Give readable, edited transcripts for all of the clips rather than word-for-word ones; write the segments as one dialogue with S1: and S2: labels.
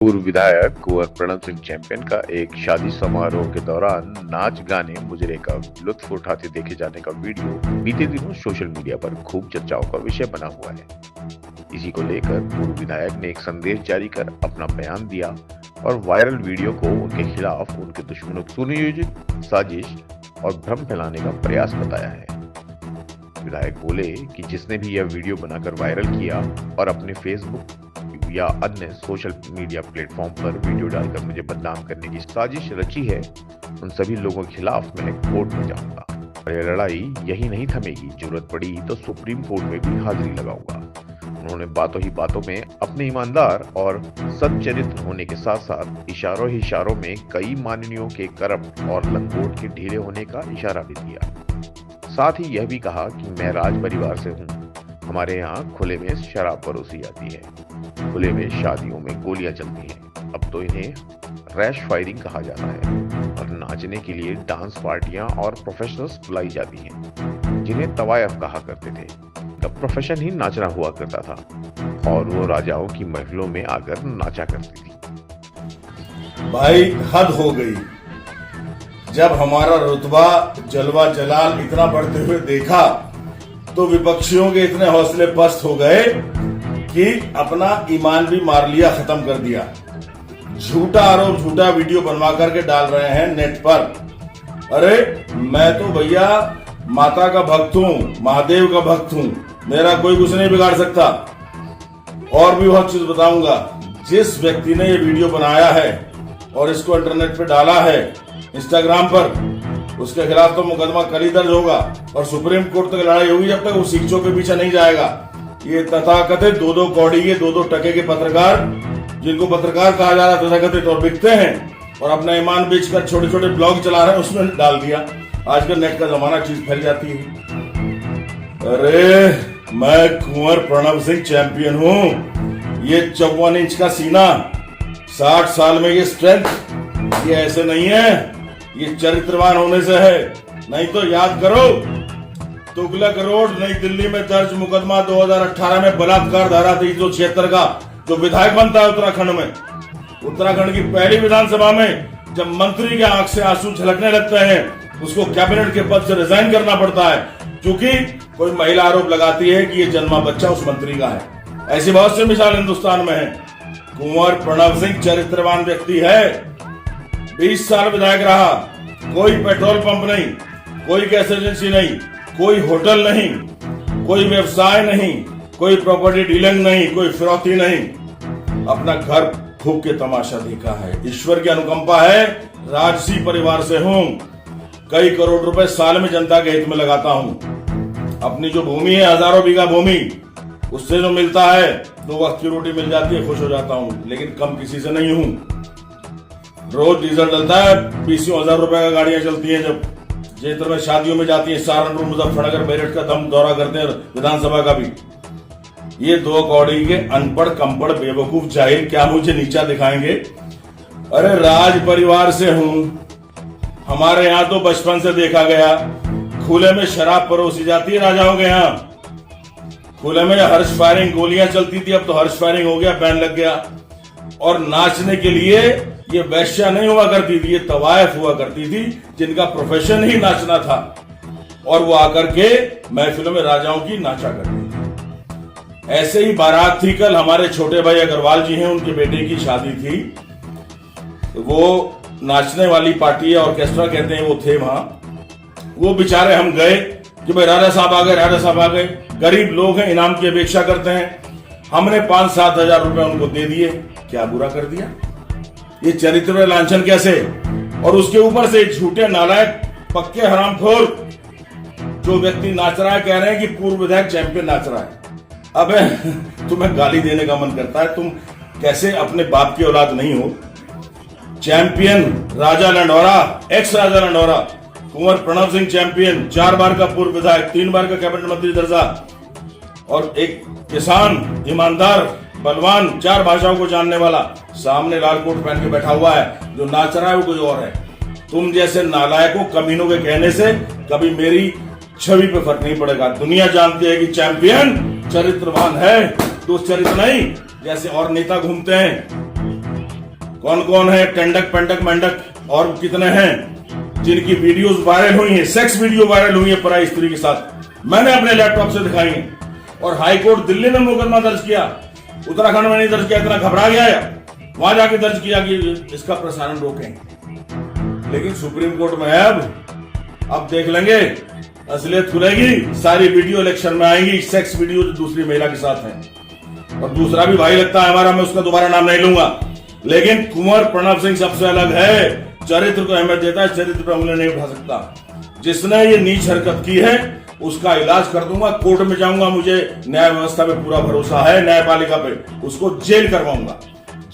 S1: पूर्व विधायक कुंवर प्रणव सिंह चैंपियन का एक शादी समारोह के दौरान नाच गाने मुजरे का लुत्फ उठाते देखे जाने का वीडियो बीते दिनों सोशल मीडिया पर खूब चर्चाओं का विषय बना हुआ है। इसी को लेकर पूर्व विधायक ने एक संदेश जारी कर अपना बयान दिया और वायरल वीडियो को उनके खिलाफ उनके दुश्मनों की सुनियोजित साजिश और भ्रम फैलाने का प्रयास बताया है। विधायक बोले कि जिसने भी यह वीडियो बनाकर वायरल किया और अपने फेसबुक या अन्य सोशल मीडिया प्लेटफॉर्म पर वीडियो डालकर मुझे बदनाम करने की साजिश रची है, उन सभी लोगों के खिलाफ मैं कोर्ट में जाऊंगा और यह लड़ाई यही नहीं थमेगी। जरूरत पड़ी तो सुप्रीम कोर्ट में भी हाजिरी लगाऊंगा। उन्होंने बातों ही बातों में अपने ईमानदार और सच्चरित्र होने के साथ साथ इशारों ही इशारों में कई माननीयों के करप्ट और लंगोट के ढीले होने का इशारा भी दिया। साथ ही यह भी कहा कि मैं राज परिवार से हूँ, हमारे यहाँ खुले में शराब परोसी जाती है, खुले में शादियों में गोलियां चलती हैं। अब तो इन्हें रैश फायरिंग कहा जाता है और नाचने के लिए डांस पार्टियां और प्रोफेशनल्स बुलाई जाती हैं, जिन्हें तवायफ कहा करते थे। तब प्रोफेशन ही नाचना हुआ करता था और वो राजाओं की महलों में आकर नाचा करती थी।
S2: भाई हद हो गई। जब हमारा रुतबा जलवा जलाल इतना बढ़ते हुए देखा तो विपक्षियों के इतने हौसले पस्त हो गए कि अपना ईमान भी मार लिया, खत्म कर दिया। झूठा आरोप, झूठा वीडियो बनवा करके डाल रहे हैं नेट पर। अरे मैं तो भैया माता का भक्त हूँ, महादेव का भक्त हूँ, मेरा कोई कुछ नहीं बिगाड़ सकता। और भी बहुत चीज बताऊंगा। जिस व्यक्ति ने ये वीडियो बनाया है और इसको इंटरनेट पे डाला है, इंस्टाग्राम पर, उसके खिलाफ तो मुकदमा कल ही दर्ज होगा और सुप्रीम कोर्ट तक लड़ाई होगी जब तक वो शिक्षों के पीछे नहीं जाएगा। ये तथाकथित दो कौड़ी के दो टके के पत्रकार, जिनको पत्रकार कहा जा रहा है तथाकथित, और बिकते हैं और अपना ईमान बेचकर छोटे छोटे ब्लॉग चला रहे हैं, उसमें डाल दिया। आजकल नेट का जमाना, चीज फैल जाती है। अरे मैं कुंवर प्रणव सिंह चैंपियन हूँ। ये 54 इंच का सीना, 60 साल में ये स्ट्रेंथ, ये ऐसे नहीं है, ये चरित्रवान होने से है। नहीं तो याद करो, तुगलक रोड नई दिल्ली में दर्ज मुकदमा 2018 में बलात्कार धारा 376 का, जो विधायक बनता है उत्तराखंड में, उत्तराखंड की पहली विधानसभा में, जब मंत्री के आंख से आंसू झलकने लगते हैं, उसको कैबिनेट के पद से रिजाइन करना पड़ता है क्योंकि कोई महिला आरोप लगाती है कि ये जन्मा बच्चा उस मंत्री का है। ऐसी बहुत सी मिसाल हिंदुस्तान में है। कुंवर प्रणव सिंह चरित्रवान व्यक्ति है। 20 साल विधायक रहा, कोई पेट्रोल पंप नहीं, कोई गैस एजेंसी नहीं, कोई होटल नहीं, कोई व्यवसाय नहीं, कोई प्रॉपर्टी डीलिंग नहीं, कोई फिरौती नहीं, अपना घर फूंक के तमाशा देखा है। ईश्वर की अनुकंपा है, राजसी परिवार से हूं, कई करोड़ रुपए साल में जनता के हित में लगाता हूं। अपनी जो भूमि है, हजारों बीघा भूमि, उससे जो मिलता है 2 वक्त की रोटी मिल जाती है, खुश हो जाता हूं, लेकिन कम किसी से नहीं हूं। रोज डीजल डलता है, 20,000 रुपए का गाड़ियां चलती हैं, जब क्षेत्र में शादियों में जाती है, सहारनपुर, मुजफ्फरनगर, मेरठ का दम दौरा करते हैं, विधानसभा का भी। ये 2 कौड़ी के अनपढ़, कंपड़, बेवकूफ, जाहिल क्या मुझे नीचा दिखाएंगे? अरे राज परिवार से हूं, हमारे यहाँ तो बचपन से देखा गया, खुले में शराब परोसी जाती है राजाओं के यहाँ। खुले में हर्ष फायरिंग, गोलियां चलती थी, अब तो हर्ष फायरिंग हो गया, बैन लग गया। और नाचने के लिए ये वैश्या नहीं हुआ करती थी, ये तवायफ हुआ करती थी, जिनका प्रोफेशन ही नाचना था, और वो आकर के महफिलों में राजाओं की नाचा करती थी। ऐसे ही बारात थी कल, हमारे छोटे भाई अग्रवाल जी हैं, उनके बेटे की शादी थी। वो नाचने वाली पार्टी है, ऑर्केस्ट्रा कहते हैं, वो थे वहां। वो बेचारे, हम गए कि भाई राजा साहब आ गए, राजा साहब आ गए। गरीब लोग हैं, इनाम की अपेक्षा करते हैं। हमने 5-7 हजार रुपए उनको दे दिए। क्या बुरा कर दिया? ये चरित्र लांछन कैसे? और उसके ऊपर से झूठे, नालायक, पक्के हरामखोर जो व्यक्ति नाच रहा है, कह रहे हैं कि पूर्व विधायक चैंपियन नाच रहा है। अबे तुम्हें गाली देने का मन करता है? तुम कैसे अपने बाप की औलाद नहीं हो? चैंपियन राजा लंडौरा, एक्स राजा लंडौरा, कुंवर प्रणव सिंह चैंपियन, 4 बार का पूर्व विधायक, 3 बार का कैबिनेट मंत्री दर्जा, और एक किसान, ईमानदार, बलवान, 4 भाषाओं को जानने वाला, सामने लाल कोट पहन के बैठा हुआ है। जो नाच रहा है वो कोई और है। तुम जैसे नालायकों, कमीनों के कहने से कभी मेरी छवि पे फर्क नहीं पड़ेगा। दुनिया जानती है कि चैंपियन चरित्रवान है, तो चरित्र नहीं जैसे और नेता घूमते हैं। कौन कौन है टंडक पेंडक मेंढक और कितने हैं जिनकी वीडियोस वायरल हुई हैं, सेक्स वीडियो वायरल हुई है पराई स्त्री के साथ, मैंने अपने लैपटॉप से दिखाई है। और हाईकोर्ट दिल्ली ने मुकदमा दर्ज किया, उत्तराखंड में नहीं दर्ज किया, इतना घबरा गया वहां जाके दर्ज किया कि इसका प्रसारण रोकें। लेकिन सुप्रीम कोर्ट में है अब देख लेंगे, असलियत खुलेगी, सारी वीडियो इलेक्शन में आएंगी, सेक्स वीडियो जो दूसरी महिला के साथ है। और दूसरा भी भाई लगता है हमारा, मैं उसका दोबारा नाम नहीं लूंगा, लेकिन कुंवर प्रणव सिंह सबसे अलग है, चरित्र को अहमियत देता है, चरित्र पर उंगली नहीं उठा सकता। जिसने ये नीच हरकत की है उसका इलाज कर दूंगा, कोर्ट में जाऊंगा, मुझे न्याय व्यवस्था पे पूरा भरोसा है, न्यायपालिका पे, उसको जेल करवाऊंगा।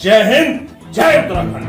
S2: जय हिंद, जय उत्तराखंड।